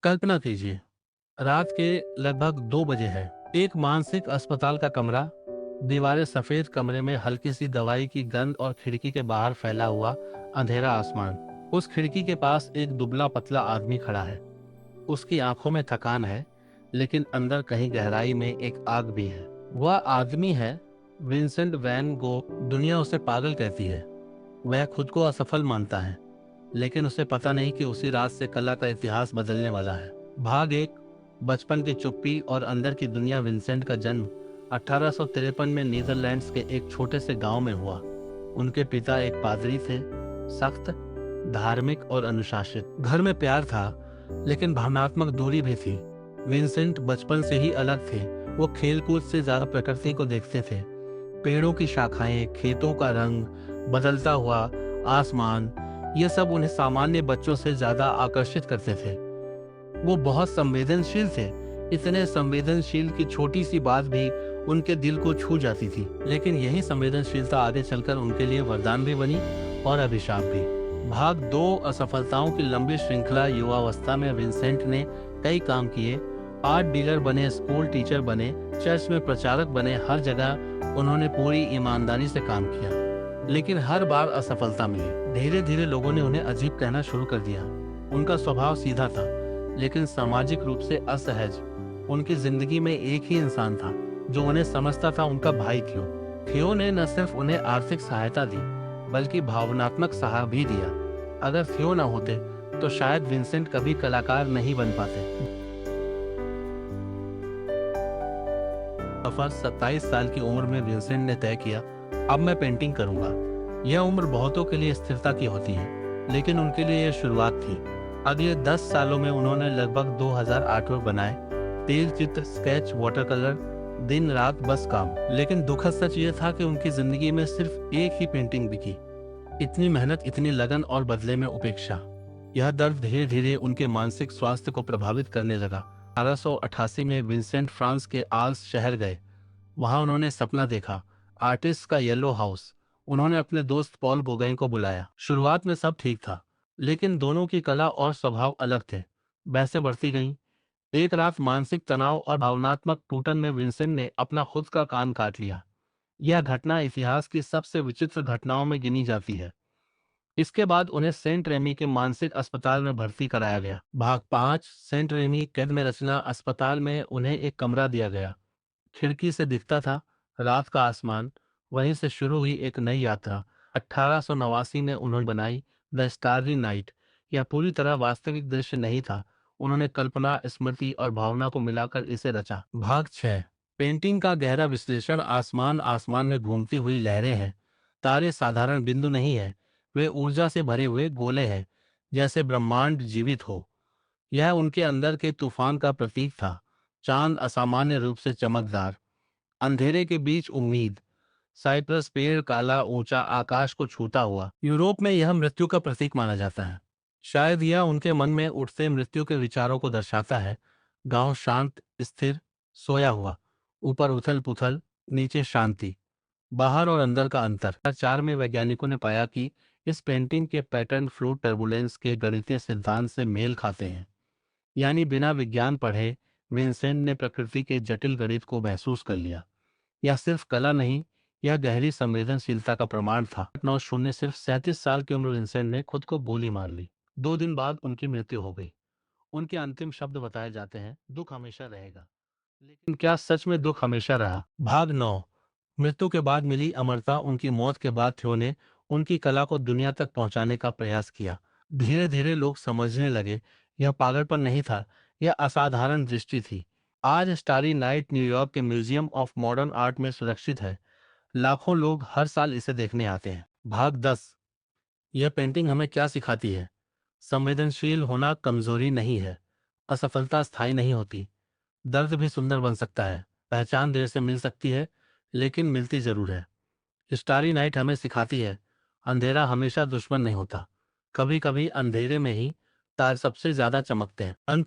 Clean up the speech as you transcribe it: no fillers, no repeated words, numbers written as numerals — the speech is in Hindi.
कल्पना कीजिए, रात के लगभग 2 बजे है। एक मानसिक अस्पताल का कमरा, दीवारें सफेद, कमरे में हल्की सी दवाई की गंध और खिड़की के बाहर फैला हुआ अंधेरा आसमान। उस खिड़की के पास एक दुबला पतला आदमी खड़ा है। उसकी आंखों में थकान है, लेकिन अंदर कहीं गहराई में एक आग भी है। वह आदमी है विंसेंट वैन गो। दुनिया उसे पागल कहती है। वह खुद को असफल मानता है, लेकिन उसे पता नहीं कि उसी रात से कला का इतिहास बदलने वाला है। भाग एक, बचपन की चुप्पी और अंदर की दुनिया। विंसेंट का जन्म 1853 में नीदरलैंड्स के एक छोटे से गांव में हुआ। उनके पिता एक पादरी थे, सख्त, धार्मिक और अनुशासित। घर में प्यार था, लेकिन भावनात्मक दूरी भी थी। विंसेंट बचपन से ही अलग थे। वो खेलकूद से ज्यादा प्रकृति को देखते थे। पेड़ों की शाखाएं, खेतों का रंग, बदलता हुआ आसमान, ये सब उन्हें सामान्य बच्चों से ज्यादा आकर्षित करते थे। वो बहुत संवेदनशील थे, इतने संवेदनशील कि छोटी सी बात भी उनके दिल को छू जाती थी। लेकिन यही संवेदनशीलता आगे चलकर उनके लिए वरदान भी बनी और अभिशाप भी। भाग दो, असफलताओं की लंबी श्रृंखला। युवावस्था में विंसेंट ने कई काम किए। आर्ट डीलर बने, स्कूल टीचर बने, चर्च में प्रचारक बने। हर जगह उन्होंने पूरी ईमानदारी से काम किया, लेकिन हर बार असफलता मिली। धीरे धीरे लोगों ने उन्हें अजीब कहना शुरू कर दिया। उनका स्वभाव सीधा था, लेकिन सामाजिक रूप से असहज। उनकी जिंदगी में एक ही इंसान था जो उन्हें समझता था, उनका भाई थियो। थियो ने न सिर्फ उन्हें आर्थिक सहायता दी, बल्कि भावनात्मक सहारा भी दिया। अगर थियो न होते तो शायद विंसेंट कभी कलाकार नहीं बन पाते। सफर 27 साल की उम्र में विंसेंट ने तय किया, अब मैं पेंटिंग करूंगा। यह उम्र बहुतों के लिए स्थिरता की होती है, लेकिन उनके लिए यह शुरुआत थी। अगले 10 सालों में उन्होंने लगभग 2000 आर्टवर्क बनाए। तेल चित्र, स्केच, वाटर कलर, दिन रात बस काम। लेकिन दुखद सच यह था कि उनकी जिंदगी में सिर्फ एक ही पेंटिंग बिकी। इतनी मेहनत, इतनी लगन और बदले में उपेक्षा। यह दर्द धीरे धीरे उनके मानसिक स्वास्थ्य को प्रभावित करने लगा। 1888 में विंसेंट फ्रांस के आल्स शहर गए। वहां उन्होंने सपना देखा, आर्टिस्ट का येलो हाउस। उन्होंने अपने दोस्त पॉल बोगैन को बुलाया। शुरुआत में सब ठीक था, लेकिन दोनों की कला और स्वभाव अलग थे। बहसें बढ़ती गईं। एक रात मानसिक तनाव और भावनात्मक टूटन में विंसेंट ने अपना खुद का कान काट लिया। यह घटना इतिहास की सबसे विचित्र घटनाओं में गिनी जाती है। इसके बाद उन्हें सेंट रेमी के मानसिक अस्पताल में भर्ती कराया गया। भाग 5, सेंट रेमी कैद में रचना। अस्पताल में उन्हें एक कमरा दिया गया। खिड़की से दिखता था रात का आसमान। वहीं से शुरू हुई एक नई यात्रा। 1889 में उन्होंने बनाई द स्टाररी नाइट। यह पूरी तरह वास्तविक दृश्य नहीं था। उन्होंने कल्पना, स्मृति और भावना को मिलाकर इसे रचा। भाग 6, पेंटिंग का गहरा विश्लेषण। आसमान, आसमान में घूमती हुई लहरें हैं। तारे साधारण बिंदु नहीं है, वे ऊर्जा से भरे हुए गोले हैं, जैसे ब्रह्मांड जीवित हो। यह उनके अंदर के तूफान का प्रतीक था। चांद असामान्य रूप से चमकदार, अंधेरे के बीच उम्मीद। साइप्रस पेड़ काला, ऊंचा, आकाश को छूता हुआ। यूरोप में यह मृत्यु का प्रतीक माना जाता है। शायद यह उनके मन में उठते मृत्यु के विचारों को दर्शाता है। गांव शांत, स्थिर, सोया हुआ। ऊपर उथल पुथल, नीचे शांति। बाहर और अंदर का अंतर। 2004 में वैज्ञानिकों ने पाया कि इस पेंटिंग के पैटर्न फ्लूइड टर्बुलेंस के गणितीय सिद्धांत से मेल खाते हैं। यानी बिना विज्ञान पढ़े विंसेंट ने प्रकृति के जटिल गणित को महसूस कर लिया। यह सिर्फ कला नहीं, यह गहरी संवेदनशीलता का प्रमाण था। 9 सिर्फ 37 साल की उम्र विंसेंट ने खुद को गोली मार ली। 2 दिन बाद उनकी मृत्यु हो गई। उनके अंतिम शब्द बताए जाते हैं, दुख हमेशा रहेगा। लेकिन क्या सच में दुख हमेशा रहा? भाग 9, मृत्यु के बाद मिली अमरता। उनकी मौत के बाद थियो ने उनकी कला को दुनिया तक पहुंचाने का प्रयास किया। धीरे धीरे लोग समझने लगे, यह पागलपन नहीं था, यह असाधारण दृष्टि थी। आज स्टारी नाइट न्यूयॉर्क के म्यूजियम ऑफ मॉडर्न आर्ट में सुरक्षित है। लाखों लोग हर साल इसे देखने आते हैं। भाग 10, यह पेंटिंग हमें क्या सिखाती है? संवेदनशील होना कमजोरी नहीं है। असफलता स्थायी नहीं होती। दर्द भी सुंदर बन सकता है। पहचान देर से मिल सकती है, लेकिन मिलती जरूर है। स्टारी नाइट हमें सिखाती है, अंधेरा हमेशा दुश्मन नहीं होता। कभी कभी अंधेरे में ही तार सबसे ज्यादा चमकते हैं। अंत